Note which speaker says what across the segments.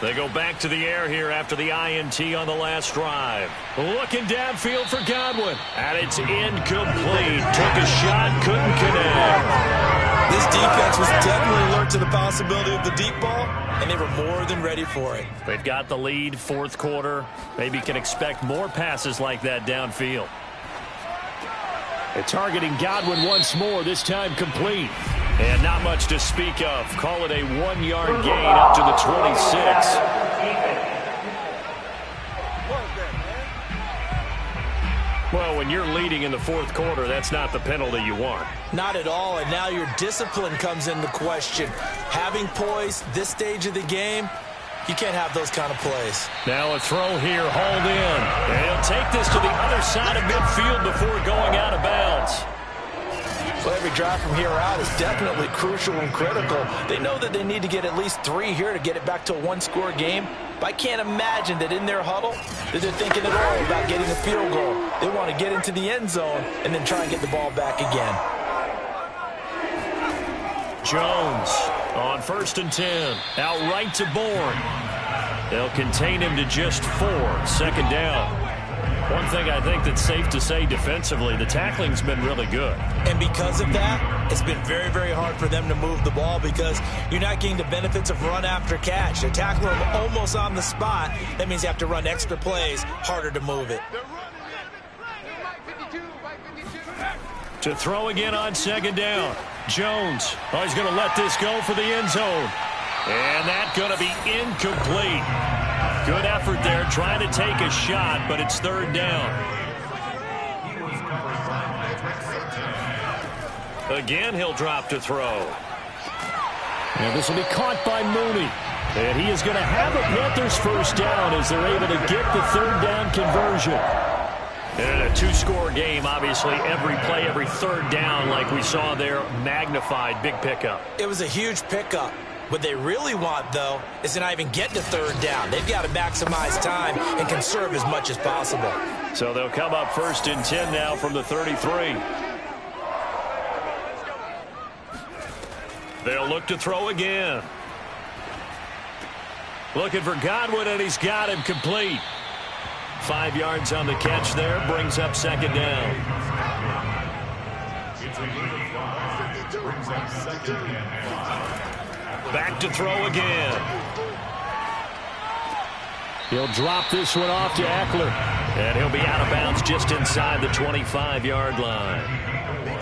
Speaker 1: They go back to the air here after the INT on the last drive. Looking downfield for Godwin. And it's incomplete. Took a shot, couldn't connect.
Speaker 2: This defense was definitely alert to the possibility of the deep ball, and they were more than ready for it.
Speaker 1: They've got the lead, fourth quarter. Maybe can expect more passes like that downfield. They're targeting Godwin once more, this time complete. And not much to speak of. Call it a 1-yard gain up to the 26. Well, when you're leading in the fourth quarter, that's not the penalty you want.
Speaker 2: Not at all, and now your discipline comes into question. Having poise this stage of the game, you can't have those kind of plays.
Speaker 1: Now a throw here, hauled in. And he'll take this to the other side of midfield before going out of bounds.
Speaker 2: Well, every drive from here out is definitely crucial and critical. They know that they need to get at least 3 here to get it back to a one-score game. But I can't imagine that in their huddle that they're thinking at all about getting a field goal. They want to get into the end zone and then try and get the ball back again.
Speaker 1: Jones on 1st and 10. Out right to Bourne. They'll contain him to just 4. Second down. One thing I think that's safe to say defensively, the tackling's been really good.
Speaker 2: And because of that, it's been very, very hard for them to move the ball because you're not getting the benefits of run after catch. They're tackling them almost on the spot. That means you have to run extra plays, harder to move it.
Speaker 1: To throw again on second down. Jones. Oh, he's going to let this go for the end zone. And that's going to be incomplete. Good effort there, trying to take a shot, but it's third down. Again, he'll drop to throw. And this will be caught by Mooney. And he is going to have a Panthers first down as they're able to get the third down conversion. And a 2-score game, obviously, every play, every third down, like we saw there, magnified, big pickup.
Speaker 2: It was a huge pickup. What they really want, though, is to not even get to third down. They've got to maximize time and conserve as much as possible.
Speaker 1: So they'll come up 1st and 10 now from the 33. They'll look to throw again. Looking for Godwin, and he's got him complete. 5 yards on the catch there, brings up second down. Back to throw again. He'll drop this one off to Eckler. And he'll be out of bounds just inside the 25-yard line.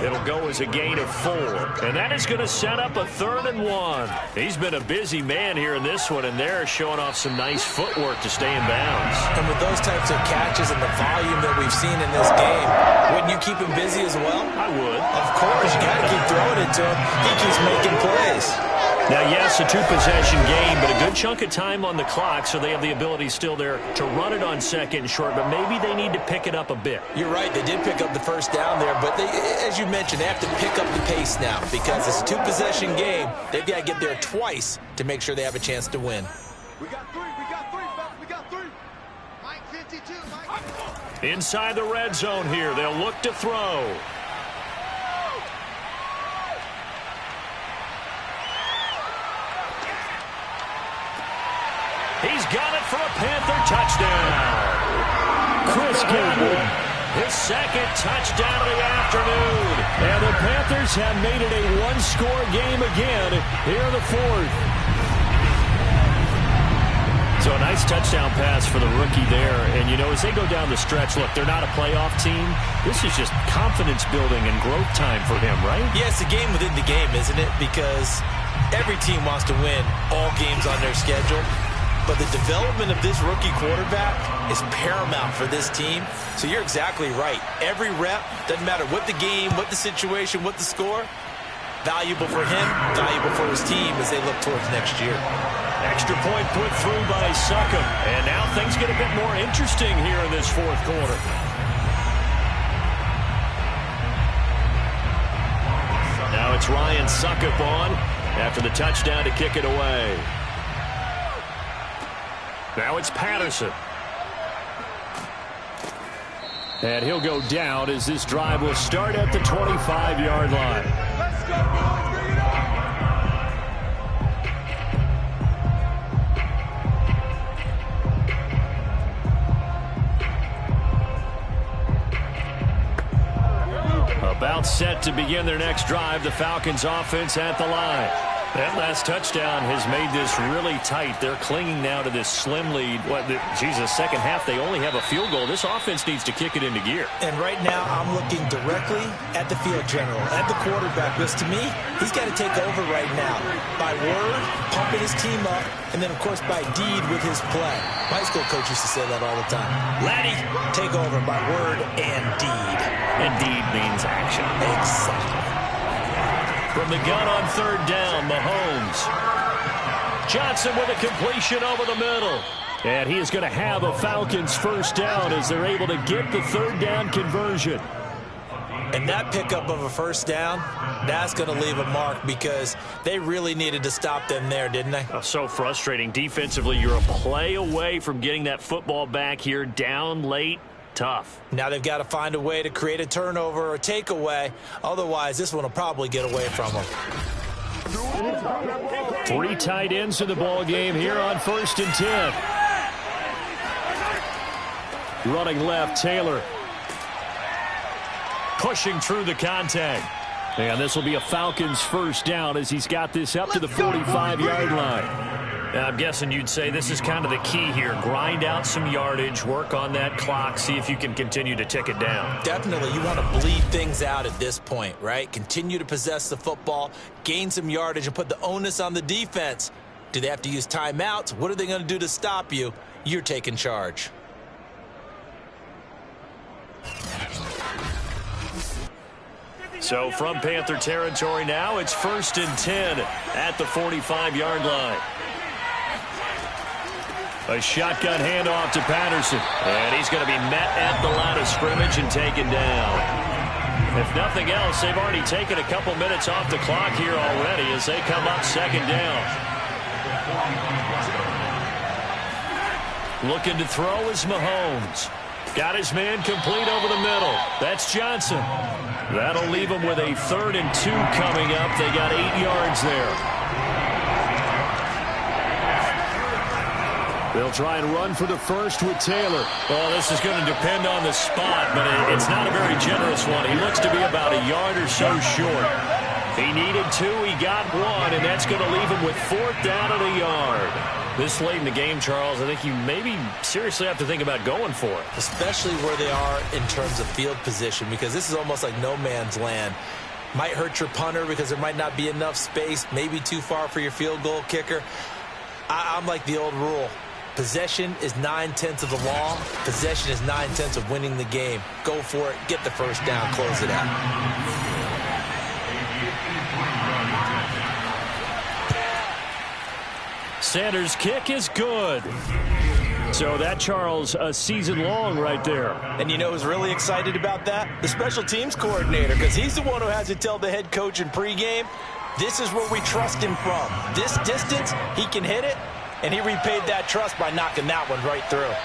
Speaker 1: It'll go as a gain of 4. And that is going to set up a 3rd and 1. He's been a busy man here in this one, and they're showing off some nice footwork to stay in bounds.
Speaker 2: And with those types of catches and the volume that we've seen in this game, wouldn't you keep him busy as well?
Speaker 1: I would.
Speaker 2: Of course, you got to keep throwing it to him. He keeps making plays.
Speaker 1: Now, yes, a 2-possession game, but a good chunk of time on the clock, so they have the ability still there to run it on second and short, but maybe they need to pick it up a bit.
Speaker 2: You're right. They did pick up the first down there, but they, as you mentioned, they have to pick up the pace now because it's a 2-possession game. They've got to get there twice to make sure they have a chance to win.
Speaker 3: We got 3. We got 3. Mike 52. Mike.
Speaker 1: Inside the red zone here. They'll look to throw. He's got it for a Panther touchdown. Chris Godwin, his second touchdown of the afternoon. And the Panthers have made it a 1-score game again here in the 4th. So a nice touchdown pass for the rookie there. And, you know, as they go down the stretch, look, they're not a playoff team. This is just confidence building and growth time for him, right?
Speaker 2: Yeah, it's a game within the game, isn't it? Because every team wants to win all games on their schedule. But the development of this rookie quarterback is paramount for this team. So you're exactly right. Every rep, doesn't matter what the game, what the situation, what the score, valuable for him, valuable for his team as they look towards next year.
Speaker 1: Extra point put through by Succop. And now things get a bit more interesting here in this fourth quarter. Now it's Ryan Succop on after the touchdown to kick it away. Now it's Patterson. And he'll go down as this drive will start at the 25-yard line.
Speaker 3: Let's go, boys. Bring it on.
Speaker 1: set to begin their next drive. The Falcons offense at the line. That last touchdown has made this really tight. They're clinging now to this slim lead. Second half, they only have a field goal. This offense needs to kick it into gear.
Speaker 2: And right now, I'm looking directly at the field general, at the quarterback. Because to me, he's got to take over right now. By word, pumping his team up, and then, of course, by deed with his play. My high school coach used to say that all the time. Laddie, take over by word and deed.
Speaker 1: And deed means action.
Speaker 2: Exactly.
Speaker 1: From the gun on third down, Mahomes. Johnson with a completion over the middle. And he is going to have a Falcons first down as they're able to get the third down conversion.
Speaker 2: And that pickup of a first down, that's going to leave a mark because they really needed to stop them there, didn't they?
Speaker 1: Oh, so frustrating. Defensively, you're a play away from getting that football back here down late. Tough.
Speaker 2: Now they've got to find a way to create a turnover or a takeaway. Otherwise, this one will probably get away from them.
Speaker 1: 3 tight ends in the ball game here on 1st and 10. Running left, Taylor. Pushing through the contact. And this will be a Falcons first down as he's got this up to the 45-yard line. Now, I'm guessing you'd say this is kind of the key here. Grind out some yardage, work on that clock, see if you can continue to tick it down.
Speaker 2: Definitely. You want to bleed things out at this point, right? Continue to possess the football, gain some yardage, and put the onus on the defense. Do they have to use timeouts? What are they going to do to stop you? You're taking charge.
Speaker 1: So from Panther territory now, it's 1st and 10 at the 45-yard line. A shotgun handoff to Patterson. And he's going to be met at the line of scrimmage and taken down. If nothing else, they've already taken a couple minutes off the clock here already as they come up 2nd down. Looking to throw is Mahomes. Got his man complete over the middle. That's Johnson. That'll leave him with a 3rd and 2 coming up. They got 8 yards there. They'll try and run for the first with Taylor. Well, this is going to depend on the spot, but it's not a very generous one. He looks to be about a yard or so short. He needed 2, he got 1, and that's going to leave him with 4th down and a yard. This late in the game, Charles, I think you maybe seriously have to think about going for it.
Speaker 2: Especially where they are in terms of field position, because this is almost like no man's land. Might hurt your punter because there might not be enough space, maybe too far for your field goal kicker. I'm like the old rule. Possession is 9/10 of the law. Possession is 9/10 of winning the game. Go for it. Get the first down. Close it out.
Speaker 1: Sanders' kick is good. So that, Charles, a season long right there.
Speaker 2: And you know who's really excited about that? The special teams coordinator, because he's the one who has to tell the head coach in pregame, this is where we trust him from. This distance, he can hit it, and he repaid that trust by knocking that one right through.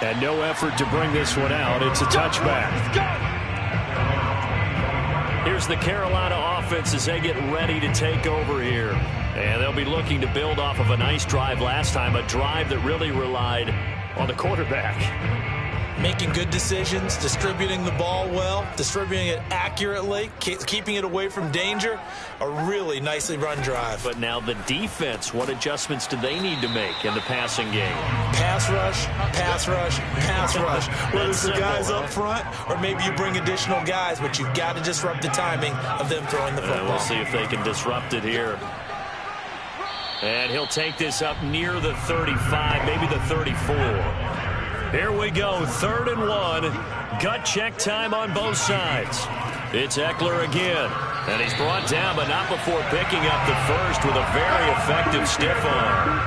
Speaker 1: And no effort to bring this one out. It's a touchback. Here's the Carolina offense as they get ready to take over here. And they'll be looking to build off of a nice drive last time, a drive that really relied on the quarterback.
Speaker 2: Making good decisions, distributing the ball well, distributing it accurately, keeping it away from danger. A really nicely run drive.
Speaker 1: But now the defense, what adjustments do they need to make in the passing game?
Speaker 2: Pass rush, pass rush, pass rush. Whether it's the guys up front or maybe you bring additional guys, but you've got to disrupt the timing of them throwing the football.
Speaker 1: We'll see if they can disrupt it here. And he'll take this up near the 35, maybe the 34. Here we go, 3rd and 1. Gut check time on both sides. It's Eckler again. And he's brought down, but not before picking up the first with a very effective stiff arm.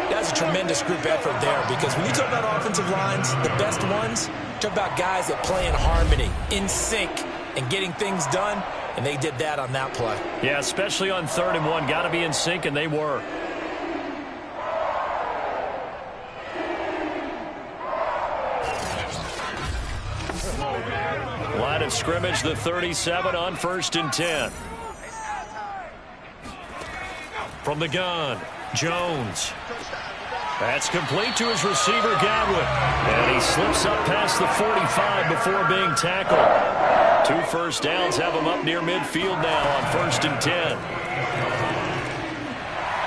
Speaker 2: That's a tremendous group effort there, because when you talk about offensive lines, the best ones, talk about guys that play in harmony, in sync, and getting things done, and they did that on that play.
Speaker 1: Yeah, especially on 3rd and 1. Got to be in sync, and they were. Line of scrimmage, the 37 on 1st and 10. From the gun, Jones. That's complete to his receiver, Godwin. And he slips up past the 45 before being tackled. 2 first downs have him up near midfield now on 1st and 10.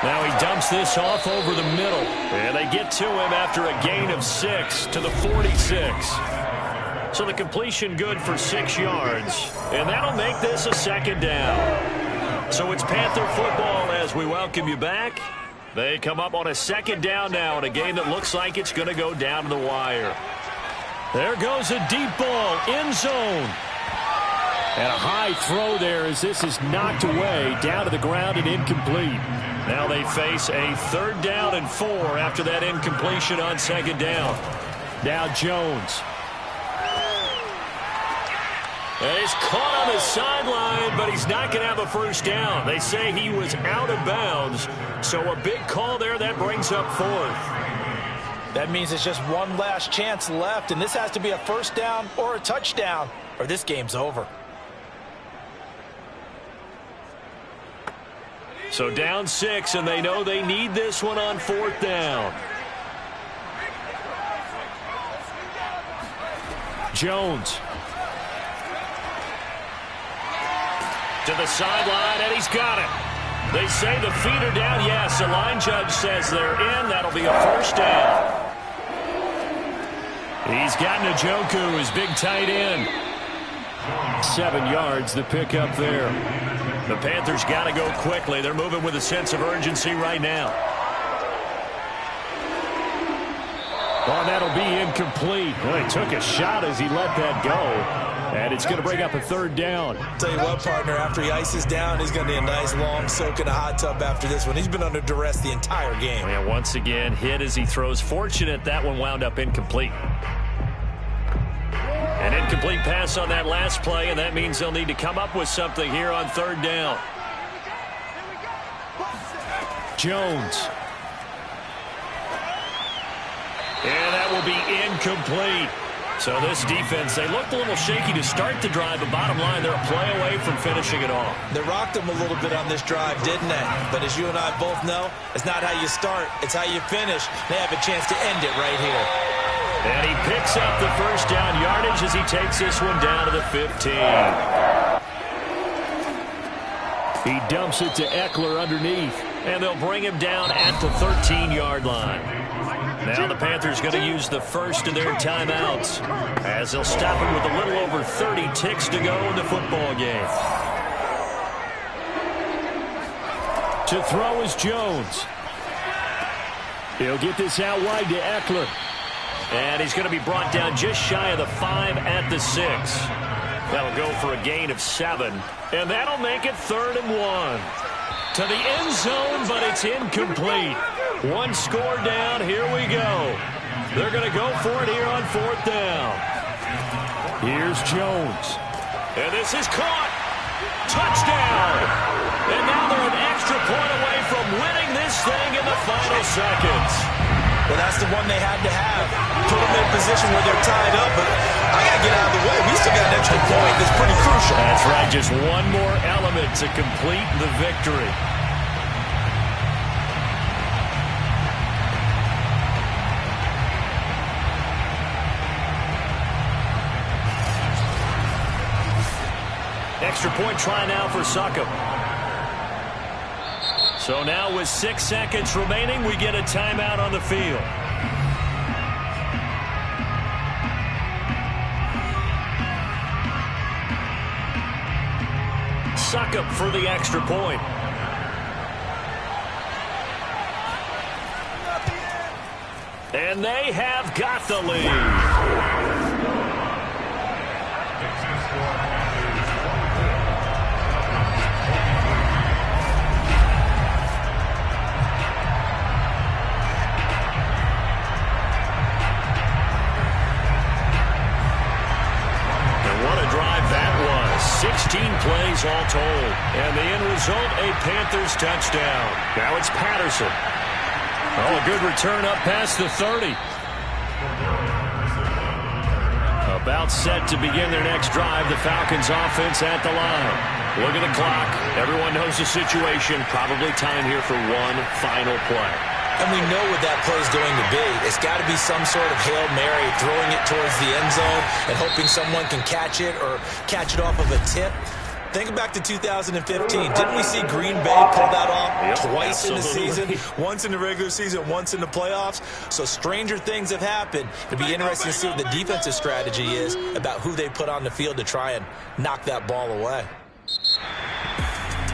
Speaker 1: Now he dumps this off over the middle. And they get to him after a gain of 6 to the 46. So the completion good for 6 yards. And that'll make this a 2nd down. So it's Panther football as we welcome you back. They come up on a 2nd down now in a game that looks like it's going to go down to the wire. There goes a deep ball, end zone. And a high throw there as this is knocked away, down to the ground and incomplete. Now they face a 3rd down and 4 after that incompletion on 2nd down. Now Jones. And he's caught on the sideline, but he's not going to have a 1st down. They say he was out of bounds, so a big call there that brings up 4th.
Speaker 2: That means it's just one last chance left, and this has to be a 1st down or a touchdown, or this game's over.
Speaker 1: So down 6, and they know they need this one on 4th down. Jones. To the sideline, and he's got it. They say the feet are down. Yes, the line judge says they're in. That'll be a 1st down. He's got Njoku, his big tight end. 7 yards, the pickup there. The Panthers got to go quickly. They're moving with a sense of urgency right now. Oh, that'll be incomplete. Well, he took a shot as he let that go. And it's going to bring up a 3rd down.
Speaker 2: Tell you what, partner, after he ices down, he's going to be a nice long soak in a hot tub after this one. He's been under duress the entire game.
Speaker 1: And once again, hit as he throws. Fortunate that one wound up incomplete. An incomplete pass on that last play, and that means they'll need to come up with something here on 3rd down. Jones. And that will be incomplete. So this defense, they looked a little shaky to start the drive, but bottom line, they're a play away from finishing it off.
Speaker 2: They rocked them a little bit on this drive, didn't they? But as you and I both know, it's not how you start, it's how you finish. They have a chance to end it right here.
Speaker 1: And he picks up the 1st down yardage as he takes this one down to the 15. He dumps it to Eckler underneath, and they'll bring him down at the 13-yard line. Now the Panthers going to use the first of their timeouts as they'll stop him with a little over 30 ticks to go in the football game. To throw is Jones. He'll get this out wide to Eckler. And he's going to be brought down just shy of the 5 at the 6. That'll go for a gain of 7. And that'll make it 3rd and 1. To the end zone, but it's incomplete. 1 score down. Here we go. They're going to go for it here on 4th down. Here's Jones. And this is caught. Touchdown. And now they're an extra point away from winning this thing in the final seconds.
Speaker 2: Well, that's the one they had to have. Put them in a position where they're tied up, but I got to get out of the way. We still got an extra point that's pretty crucial.
Speaker 1: That's right. Just one more element to complete the victory. Extra point try now for Succop. So now with 6 seconds remaining, we get a timeout on the field. Succop for the extra point. And they have got the lead. What a drive that was. 16 plays all told. And the end result, a Panthers touchdown. Now it's Patterson. Oh, a good return up past the 30. About set to begin their next drive. The Falcons offense at the line. Look at the clock. Everyone knows the situation. Probably time here for one final play.
Speaker 2: And we know what that play is going to be. It's got to be some sort of Hail Mary, throwing it towards the end zone and hoping someone can catch it or catch it off of a tip. Think back to 2015. Didn't we see Green Bay pull that off twice in the season? Once in the regular season, once in the playoffs. So stranger things have happened. It'll be interesting to see what the defensive strategy is about who they put on the field to try and knock that ball away.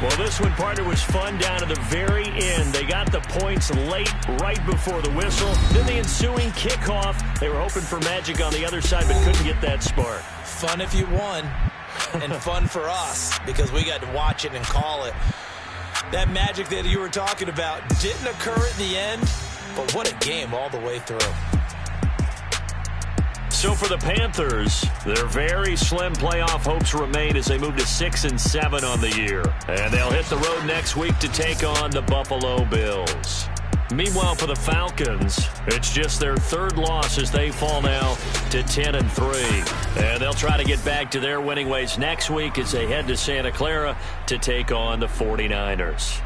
Speaker 1: Well, this one, partner, was fun down to the very end. They got the points late, right before the whistle. Then the ensuing kickoff. They were hoping for magic on the other side, but couldn't get that spark.
Speaker 2: Fun if you won, and fun for us, because we got to watch it and call it. That magic that you were talking about didn't occur at the end, but what a game all the way through.
Speaker 1: So for the Panthers, their very slim playoff hopes remain as they move to 6-7 on the year. And they'll hit the road next week to take on the Buffalo Bills. Meanwhile, for the Falcons, it's just their third loss as they fall now to 10-3. And they'll try to get back to their winning ways next week as they head to Santa Clara to take on the 49ers.